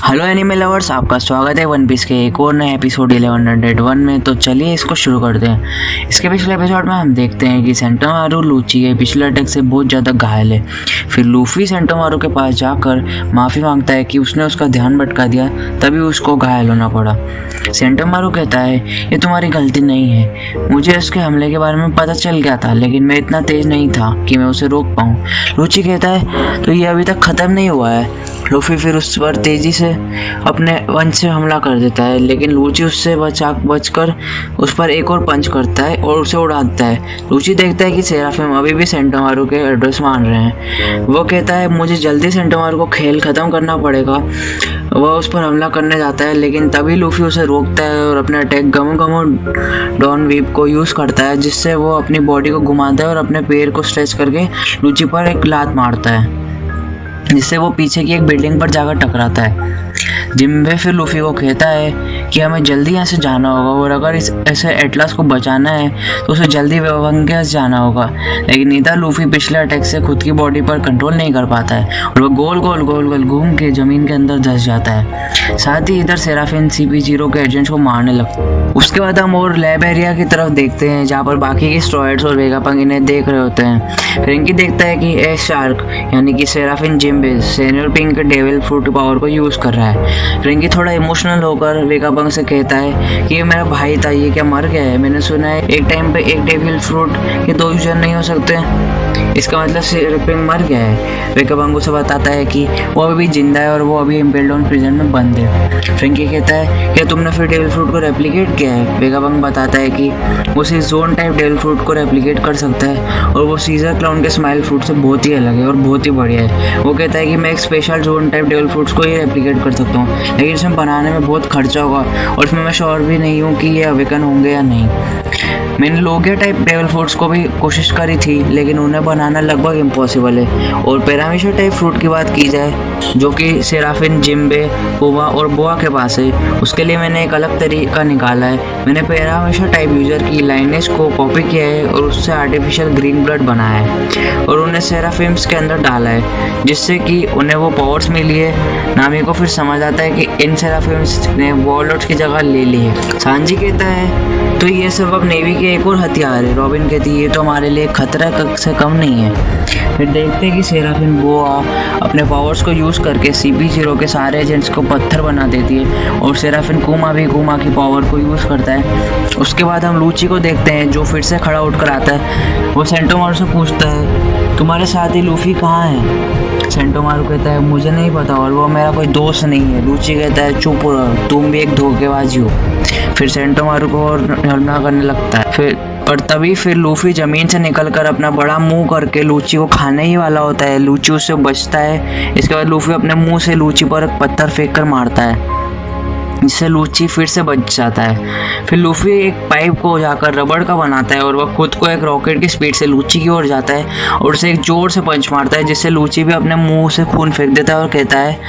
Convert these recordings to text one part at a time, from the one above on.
Hello anime lovers, आपका स्वागत है वन पीस के एक और नए एपिसोड 1101 में। तो चलिए इसको शुरू करते हैं। इसके पिछले एपिसोड में हम देखते हैं कि सेंटोमारू लूची के पिछले अटैक से बहुत ज़्यादा घायल है। फिर लूफी सेंटोमारू के पास जाकर माफ़ी मांगता है कि उसने उसका ध्यान भटका दिया, तभी उसको घायल होना पड़ा। सेंटोमारू कहता है ये तुम्हारी गलती नहीं है, मुझे उसके हमले के बारे में पता चल गया था, लेकिन मैं इतना तेज़ नहीं था कि मैं उसे रोक पाऊँ। लूची कहता है तो ये अभी तक ख़त्म नहीं हुआ है। लूफी फिर उस पर तेज़ी से अपने पंच से हमला कर देता है, लेकिन लूची उससे बचकर उस पर एक और पंच करता है और उसे उड़ा देता है। लूची देखता है कि सेराफिम अभी भी सेंटोमारू के एड्रेस मान रहे हैं। वो कहता है मुझे जल्दी सेंटोमारू को खेल ख़त्म करना पड़ेगा। वह उस पर हमला करने जाता है, लेकिन तभी लूफी उसे रोकता है और अपने अटैक गमो गमो डॉन वीप को यूज़ करता है, जिससे वो अपनी बॉडी को घुमाता है और अपने पैर को स्ट्रेच करके लूची पर एक लात मारता है, जिससे वो पीछे की एक बिल्डिंग पर जाकर टकराता है। जिम्बे फिर लूफी को कहता है कि हमें जल्दी यहाँ से जाना होगा और अगर ऐसे एटलस को बचाना है तो उसे जल्दी वेगाबंग के पास जाना होगा। लेकिन इधर लूफी पिछले अटैक से खुद की बॉडी पर कंट्रोल नहीं कर पाता है और वह गोल गोल घूम के ज़मीन के अंदर धंस जाता है। साथ ही इधर सेराफिन CP0 के एजेंट्स को मारने लगता है। उसके बाद हम और लैब एरिया की तरफ देखते हैं, जहाँ पर बाकी के स्ट्रॉयड्स और वेगाबंग इन्हें देख रहे होते हैं। फ्रेंकी देखता है कि एस शार्क यानी कि सेराफिन जिम्बे सीनियर पिंक के डेविल फ्रूट पावर को यूज़ कर रहा है। फ्रेंकी थोड़ा इमोशनल होकर वेगाबंग से कहता है कि ये मेरा भाई था, ये क्या मर गया है? मैंने सुना है एक टाइम पे एक डेविल फ्रूट के 2 यूजर नहीं हो सकते, इसका मतलब सेराफिन मर गया है। वेगाबंग उसे बताता है कि वो अभी जिंदा है और वो अभी इम्पेल्ड डाउन प्रिजन में बंद है। फ्रेंकी कहता है क्या तुमने फिर डेविल फ्रूट को रेप्लिकेट किया है? वेगाबंग बताता है कि वो सिर्फ जोन टाइप डेविल फ्रूट को रेप्लिकेट कर सकता है और वो सीजर क्लाउन के स्माइल फ्रूट से बहुत ही अलग है और बहुत ही बढ़िया है। वो कहता है कि मैं एक special zone type devil fruits को ही रेप्लिकेट कर सकता हूँ, लेकिन इसमें बनाने में बहुत खर्चा होगा और इसमें मैं श्योर भी नहीं हूँ कि ये अवेकन होंगे या नहीं। मैंने लोगिया टाइप डेविल फ्रूट्स को भी कोशिश करी थी, लेकिन उन्हें बनाना लगभग इम्पॉसिबल है। और पैरामीशा टाइप फ्रूट की बात की जाए, जो कि सेराफिन जिम्बे पुमा और बोआ के पास है, उसके लिए मैंने एक अलग तरीका निकाला है। मैंने पैरामीशा टाइप यूजर की लाइनेज को कॉपी किया है और उससे आर्टिफिशियल ग्रीन ब्लड बनाया है और उन्हें सेराफिम्स के अंदर डाला है, जिससे कि उन्हें वो पावर्स मिली है। नामी को फिर समझ आता है कि इन सेराफिम्स ने वॉरलॉर्ड्स की जगह ले ली है। सांजी कहता है तो ये सब अब नेवी के एक और हथियार है। रॉबिन कहती है ये तो हमारे लिए खतरा से कम नहीं है। फिर देखते हैं कि सेराफिन बोआ अपने पावर्स को यूज़ करके CP0 के सारे एजेंट्स को पत्थर बना देती है और सेराफिन कुमा भी कुमा की पावर को यूज़ करता है। उसके बाद हम लूची को देखते हैं, जो फिर से खड़ा उठकर आता है। वो सेंटोमारू से पूछता है तुम्हारे साथ ही लूफी कहाँ है? सेंटोमारू कहता है मुझे नहीं पता और वो मेरा कोई दोस्त नहीं है। लूची कहता है चुप रहो, तुम भी एक धोखेबाज हो। फिर सेंटोमारू को और हमला करने लगता है। तभी लूफी जमीन से निकलकर अपना बड़ा मुंह करके लूची को खाने ही वाला होता है। लूची उससे बचता है। इसके बाद लूफी अपने मुंह से लूची पर एक पत्थर फेंक कर मारता है, जिससे लूची फिर से बच जाता है। फिर लूफी एक पाइप को जाकर रबड़ का बनाता है और वह खुद को एक रॉकेट की स्पीड से लूची की ओर जाता है और उसे एक जोर से पंच मारता है, जिससे लूची भी अपने मुंह से खून फेंक देता है और कहता है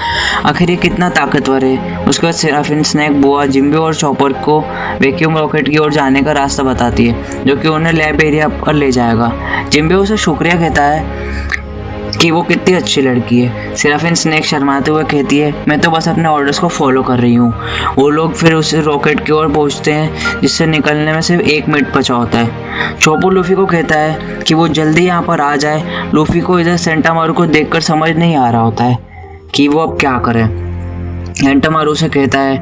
आखिर ये कितना ताकतवर है। उसके बाद सेराफिन स्नैक बोआ जिम्बे और चॉपर को वैक्यूम रॉकेट की ओर जाने का रास्ता बताती है, जो कि उन्हें लैब एरिया पर ले जाएगा। जिम्बे उसे शुक्रिया कहता है कि वो कितनी अच्छी लड़की है। सेराफिन स्नैक शर्माते हुए कहती है मैं तो बस अपने ऑर्डर्स को फॉलो कर रही हूँ। वो लोग फिर उस रॉकेट की ओर पहुँचते हैं, जिससे निकलने में सिर्फ 1 मिनट बचा होता है। चोपो लूफी को कहता है कि वो जल्दी यहाँ पर आ जाए। लूफी को इधर सेंटोमारू को देखकर समझ नहीं आ रहा होता है कि वो अब क्या करें। सेंटोमारू से कहता है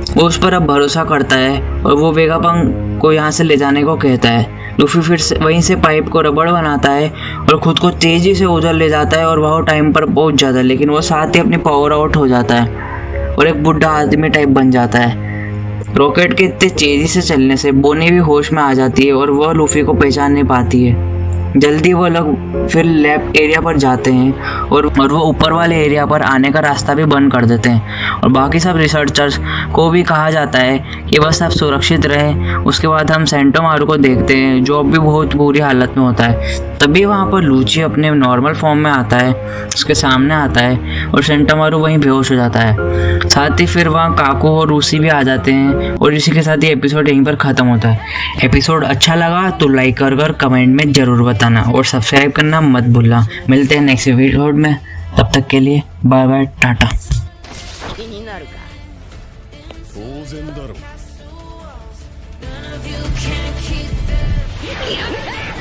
वो उस पर अब भरोसा करता है और वो वेगाबंग को यहाँ से ले जाने को कहता है। लूफी फिर से वहीं से पाइप को रबड़ बनाता है और खुद को तेज़ी से उधर ले जाता है और वह टाइम पर पहुँच जाता है, लेकिन वो साथ ही अपनी पावर आउट हो जाता है और एक बुढ़ा आदमी टाइप बन जाता है। रॉकेट के इतने तेज़ी से चलने से बोनी भी होश में आ जाती है और वह लूफी को पहचान नहीं पाती है। जल्दी वो लोग फिर लैब एरिया पर जाते हैं और वो ऊपर वाले एरिया पर आने का रास्ता भी बंद कर देते हैं और बाकी सब रिसर्चर्स को भी कहा जाता है कि बस आप सुरक्षित रहें। उसके बाद हम सेंटोमारू को देखते हैं, जो अब भी बहुत बुरी हालत में होता है। तभी वहाँ पर लूची अपने नॉर्मल फॉर्म में आता है, उसके सामने आता है और सेंटोमारू वहीं बेहोश हो जाता है। साथ ही फिर वहाँ काकू और रूसी भी आ जाते हैं और इसी के साथ ही एपिसोड यहीं पर ख़त्म होता है। एपिसोड अच्छा लगा तो लाइक कर कमेंट में ज़रूर बताना और सब्सक्राइब करना मत भूलना। मिलते हैं नेक्स्ट एपिसोड में, तब तक के लिए bye bye, tata. 気になるか。当然だろう。 None of you can keep them.